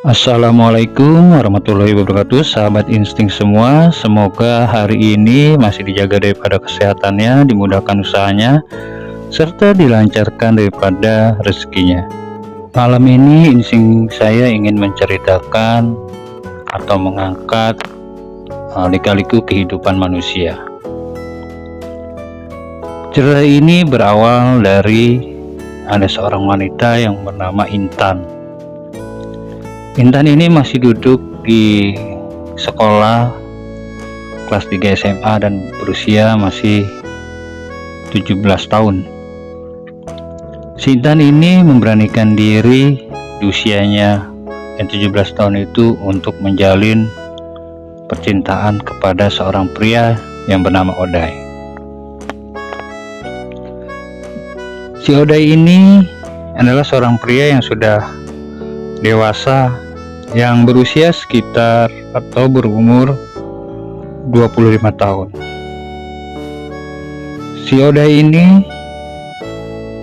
Assalamualaikum warahmatullahi wabarakatuh, sahabat insting semua. Semoga hari ini masih dijaga daripada kesehatannya, dimudahkan usahanya, serta dilancarkan daripada rezekinya. Malam ini insting saya ingin menceritakan atau mengangkat lika-liku kehidupan manusia. Cerita ini berawal dari ada seorang wanita yang bernama Intan. Intan ini masih duduk di sekolah kelas 3 SMA dan berusia masih 17 tahun. Si Intan ini memberanikan diri di usianya yang 17 tahun itu untuk menjalin percintaan kepada seorang pria yang bernama Odai. Si Odai ini adalah seorang pria yang sudah dewasa, yang berusia sekitar atau berumur 25 tahun. Si Odai ini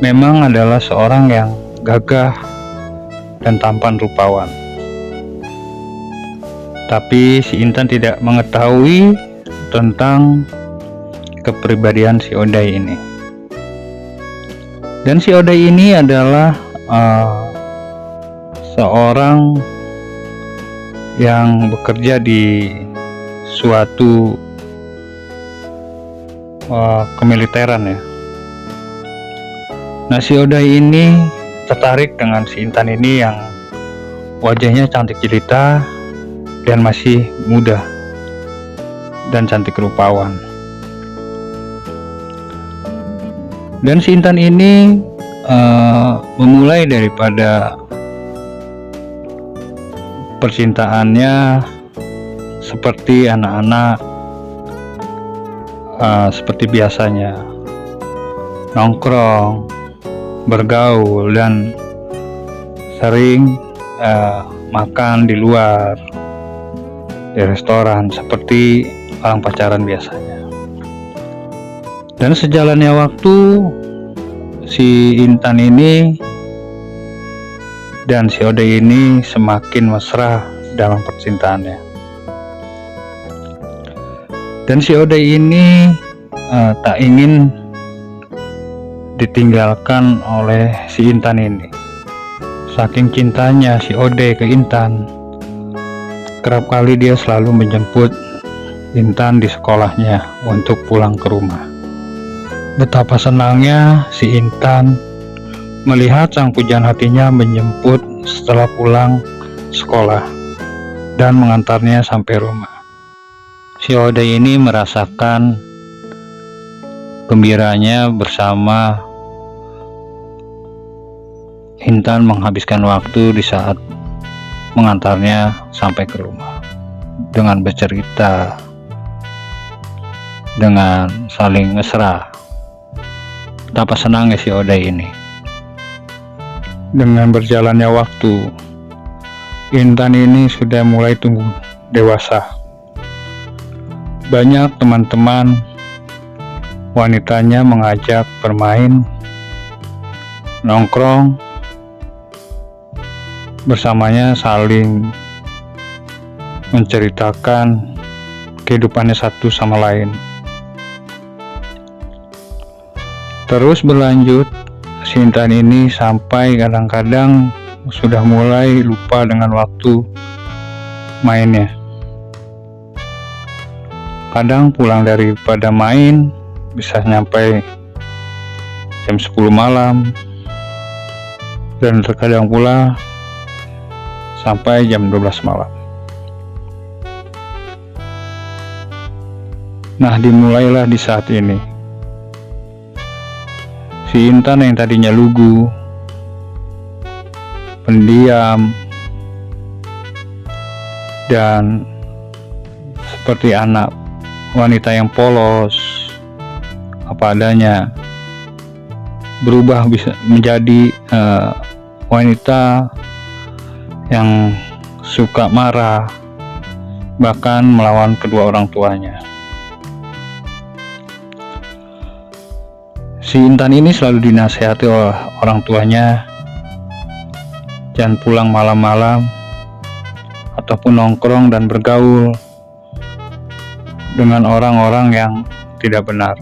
memang adalah seorang yang gagah dan tampan rupawan. Tapi si Intan tidak mengetahui tentang kepribadian si Odai ini. Dan si Odai ini adalah seorang yang bekerja di suatu kemiliteran ya. Nah, si Odai ini tertarik dengan si Intan ini yang wajahnya cantik jelita dan masih muda dan cantik rupawan. Dan si Intan ini memulai daripada percintaannya seperti anak-anak, seperti biasanya nongkrong, bergaul, dan sering makan di luar, di restoran seperti orang pacaran biasanya. Dan sejalannya waktu, si Intan ini dan si Odai ini semakin mesra dalam percintaannya. Dan si Odai ini tak ingin ditinggalkan oleh si Intan ini. Saking cintanya si Odai ke Intan, kerap kali dia selalu menjemput Intan di sekolahnya untuk pulang ke rumah. Betapa senangnya si Intan melihat sang pujaan hatinya menjemput setelah pulang sekolah dan mengantarnya sampai rumah. Si Odai ini merasakan gembiranya bersama Intan menghabiskan waktu di saat mengantarnya sampai ke rumah, dengan bercerita, dengan saling mesra. Betapa senangnya si Odai ini. Dengan berjalannya waktu, Intan ini sudah mulai tumbuh dewasa. Banyak teman-teman wanitanya mengajak bermain, nongkrong bersamanya, saling menceritakan kehidupannya satu sama lain. Terus berlanjut, si Intan ini sampai kadang-kadang sudah mulai lupa dengan waktu mainnya. Kadang pulang daripada main bisa nyampe jam 10 malam, dan terkadang pula sampai jam 12 malam. Nah, dimulailah di saat ini. Si Intan yang tadinya lugu, pendiam, dan seperti anak wanita yang polos, apa adanya, berubah bisa menjadi wanita yang suka marah, bahkan melawan kedua orang tuanya. Si Intan ini selalu dinasihati oleh orang tuanya, jangan pulang malam-malam, ataupun nongkrong dan bergaul dengan orang-orang yang tidak benar.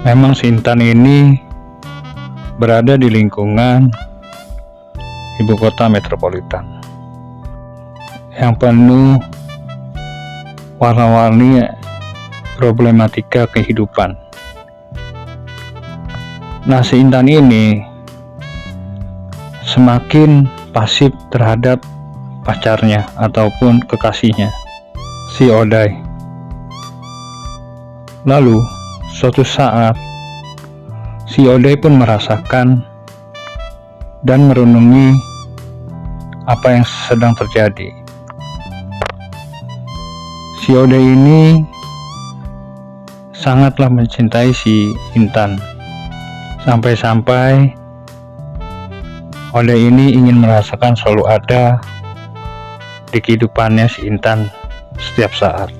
Memang si Intan ini berada di lingkungan ibu kota metropolitan yang penuh warna-warni problematika kehidupan. Nah, si Intan ini semakin pasif terhadap pacarnya ataupun kekasihnya, si Oday. Lalu suatu saat si Oday pun merasakan dan merenungi apa yang sedang terjadi. Si Oday ini sangatlah mencintai si Intan, sampai-sampai Oday ini ingin merasakan selalu ada di kehidupannya si Intan setiap saat.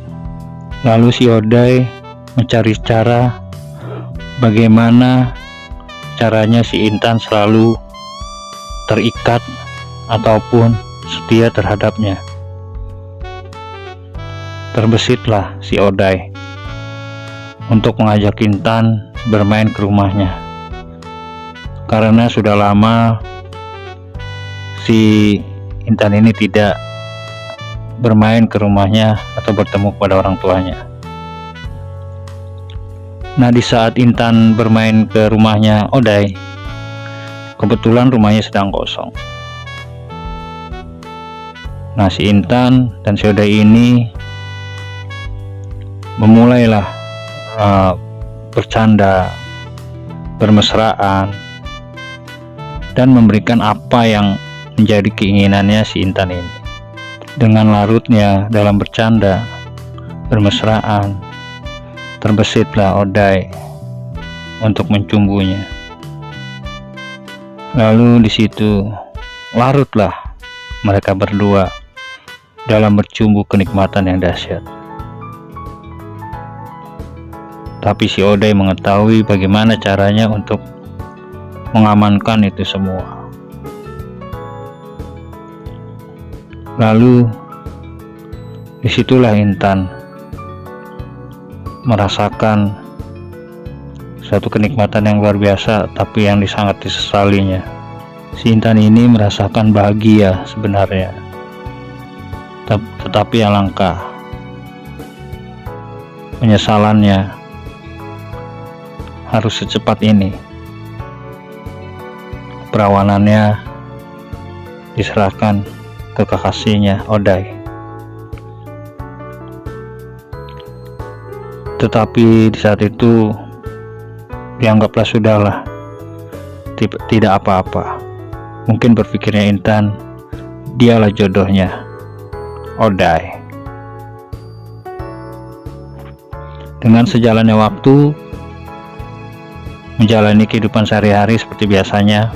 Lalu si Oday mencari cara bagaimana caranya si Intan selalu terikat ataupun setia terhadapnya. Terbesitlah si Oday untuk mengajak Intan bermain ke rumahnya, karena sudah lama si Intan ini tidak bermain ke rumahnya atau bertemu kepada orang tuanya. Nah, di saat Intan bermain ke rumahnya Oday, kebetulan rumahnya sedang kosong. Nah, si Intan dan si Oday ini memulailah bercanda, bermesraan, dan memberikan apa yang menjadi keinginannya si Intan ini. Dengan larutnya dalam bercanda, bermesraan, terbesitlah Oday untuk mencumbunya. Lalu di situ larutlah mereka berdua dalam bercumbu kenikmatan yang dahsyat. Tapi si Oday mengetahui bagaimana caranya untuk mengamankan itu semua. Lalu disitulah Intan merasakan suatu kenikmatan yang luar biasa, tapi yang sangat disesalinya. Si Intan ini merasakan bahagia sebenarnya, tetapi alangkah penyesalannya harus secepat ini perawanannya diserahkan ke kekasihnya Oday. Tetapi di saat itu dianggaplah sudahlah, tidak apa-apa. Mungkin berpikirnya Intan, dialah jodohnya Oday. Dengan sejalannya waktu, menjalani kehidupan sehari-hari seperti biasanya,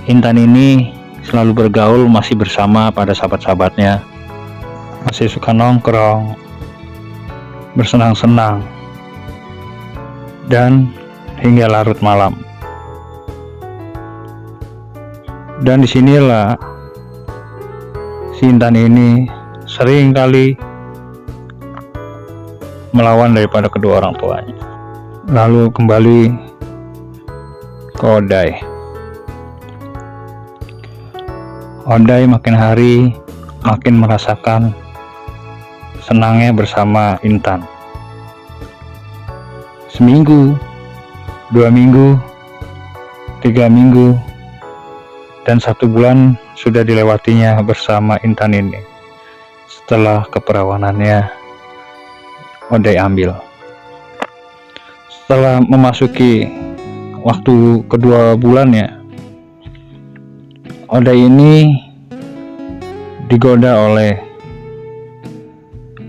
Intan ini selalu bergaul, masih bersama pada sahabat-sahabatnya, masih suka nongkrong, bersenang-senang, dan hingga larut malam. Dan disinilah si Intan ini sering kali melawan daripada kedua orang tuanya. Lalu kembali ke Oday. Oday makin hari makin merasakan senangnya bersama Intan. Seminggu, 2 minggu, 3 minggu, dan 1 bulan sudah dilewatinya bersama Intan ini. Setelah keperawanannya Oday ambil. Setelah memasuki waktu kedua bulannya, Oday ini digoda oleh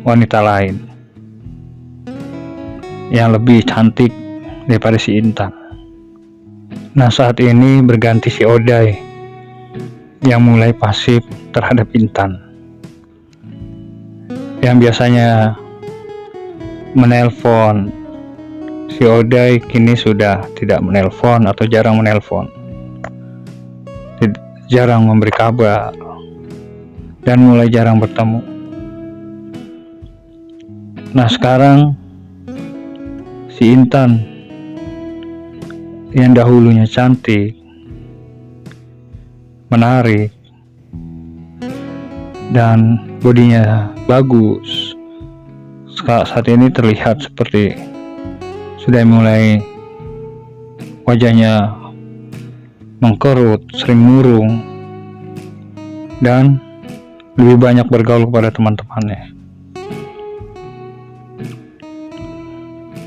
wanita lain yang lebih cantik daripada si Intan. Nah, saat ini berganti si Oday yang mulai pasif terhadap Intan, yang biasanya menelpon. Si Oday kini sudah tidak menelpon atau jarang menelpon. jarang memberi kabar dan mulai jarang bertemu. Nah, sekarang si Intan yang dahulunya cantik, menarik, dan bodinya bagus, saat ini terlihat seperti sudah mulai wajahnya mengkerut, sering murung, dan lebih banyak bergaul kepada teman-temannya.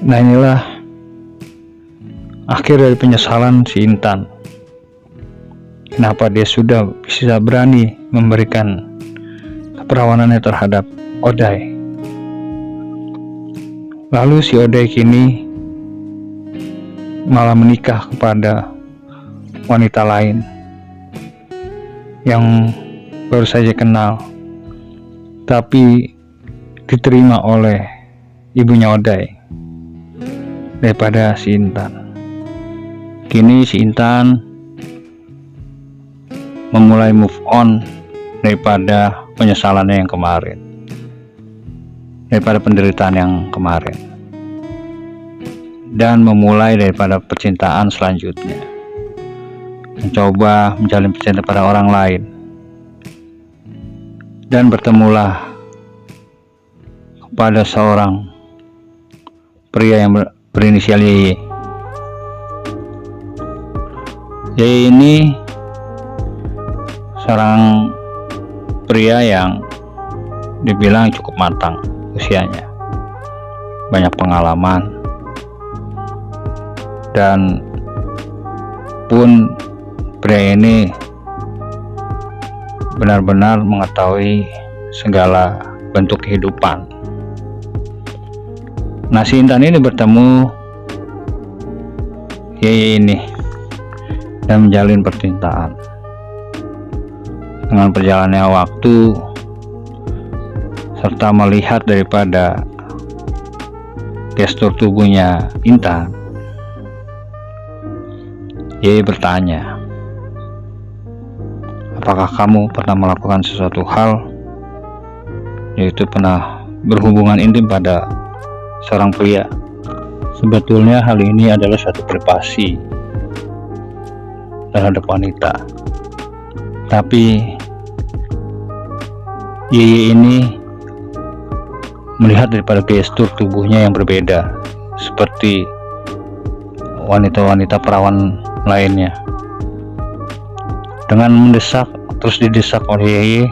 Nah, inilah akhir dari penyesalan si Intan. Kenapa dia sudah bisa berani memberikan keperawanannya terhadap Oday. Lalu si Oday kini malah menikah kepada wanita lain yang baru saja kenal, tapi diterima oleh ibunya Oday daripada si Intan. Kini si Intan memulai move on daripada penyesalannya yang kemarin, daripada penderitaan yang kemarin, dan memulai daripada percintaan selanjutnya, mencoba menjalin percintaan pada orang lain. Dan bertemulah kepada seorang pria yang berinisial YY. YY ini seorang pria yang dibilang cukup matang usianya, banyak pengalaman, dan pun pria ini benar-benar mengetahui segala bentuk kehidupan. Nah, si Intan ini bertemu YY ini dan menjalin percintaan. Dengan perjalannya waktu serta melihat daripada gestur tubuhnya Intan, YY bertanya, apakah kamu pernah melakukan sesuatu hal, yaitu pernah berhubungan intim pada seorang pria? Sebetulnya hal ini adalah suatu privasi terhadap wanita, tapi YY ini melihat daripada gestur tubuhnya yang berbeda seperti wanita-wanita perawan lainnya. Dengan mendesak, terus didesak oleh YY,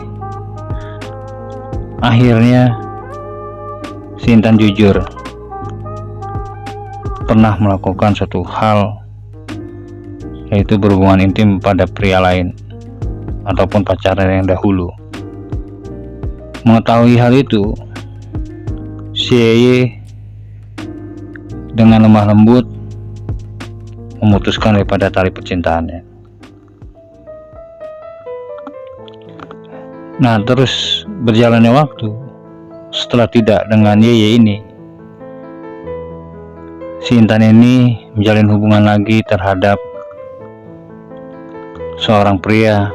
akhirnya si Intan jujur pernah melakukan suatu hal, yaitu berhubungan intim pada pria lain ataupun pacarnya yang dahulu. Mengetahui hal itu, si YY dengan lemah lembut memutuskan daripada tali percintaannya. Nah, terus berjalannya waktu, setelah tidak dengan YY ini, si Intan ini menjalin hubungan lagi terhadap seorang pria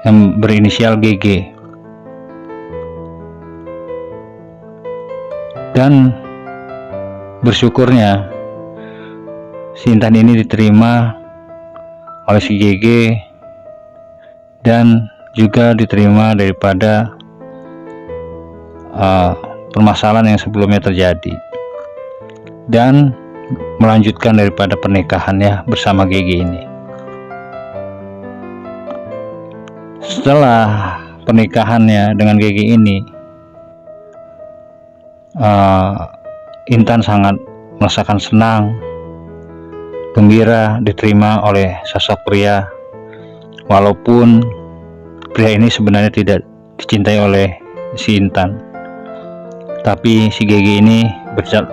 yang berinisial GG. Dan bersyukurnya si Intan ini diterima oleh si GG dan juga diterima daripada permasalahan yang sebelumnya terjadi, dan melanjutkan daripada pernikahannya bersama GG ini. Setelah pernikahannya dengan GG ini, Intan sangat merasakan senang, gembira diterima oleh sosok pria, walaupun pria ini sebenarnya tidak dicintai oleh si Intan, tapi si GG ini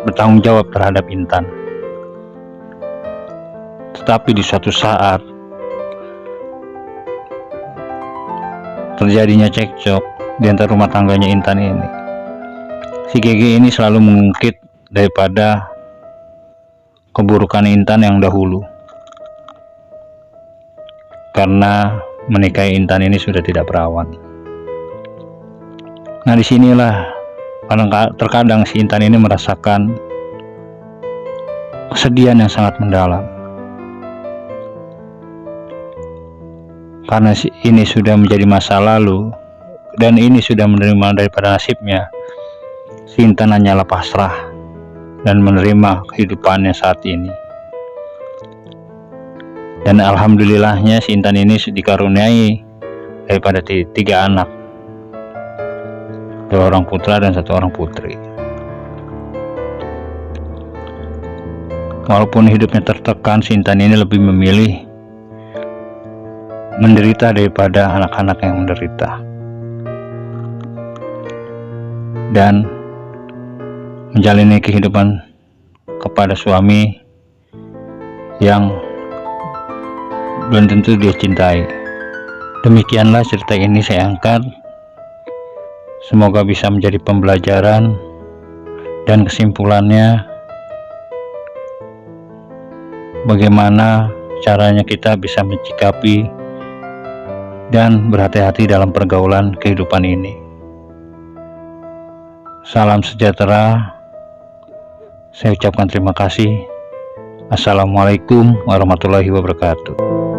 bertanggung jawab terhadap Intan. Tetapi di suatu saat terjadinya cekcok di antara rumah tangganya Intan ini. Si GG ini selalu mengungkit daripada keburukan Intan yang dahulu. karena menikahi Intan ini sudah tidak perawan. Nah, disinilah terkadang si Intan ini merasakan kesedihan yang sangat mendalam, karena ini sudah menjadi masa lalu dan ini sudah menerima daripada nasibnya. Si Intan hanyalah pasrah dan menerima kehidupannya saat ini. Dan alhamdulillahnya si Intan ini dikaruniai daripada 3 anak, 2 orang putra dan 1 orang putri. Walaupun hidupnya tertekan, si Intan ini lebih memilih menderita daripada anak-anak yang menderita, dan menjalani kehidupan kepada suami yang belum tentu dia cintai. Demikianlah cerita ini saya angkat. Semoga bisa menjadi pembelajaran dan kesimpulannya bagaimana caranya kita bisa mencikapi dan berhati-hati dalam pergaulan kehidupan ini. Salam sejahtera. Saya ucapkan terima kasih. Assalamualaikum warahmatullahi wabarakatuh.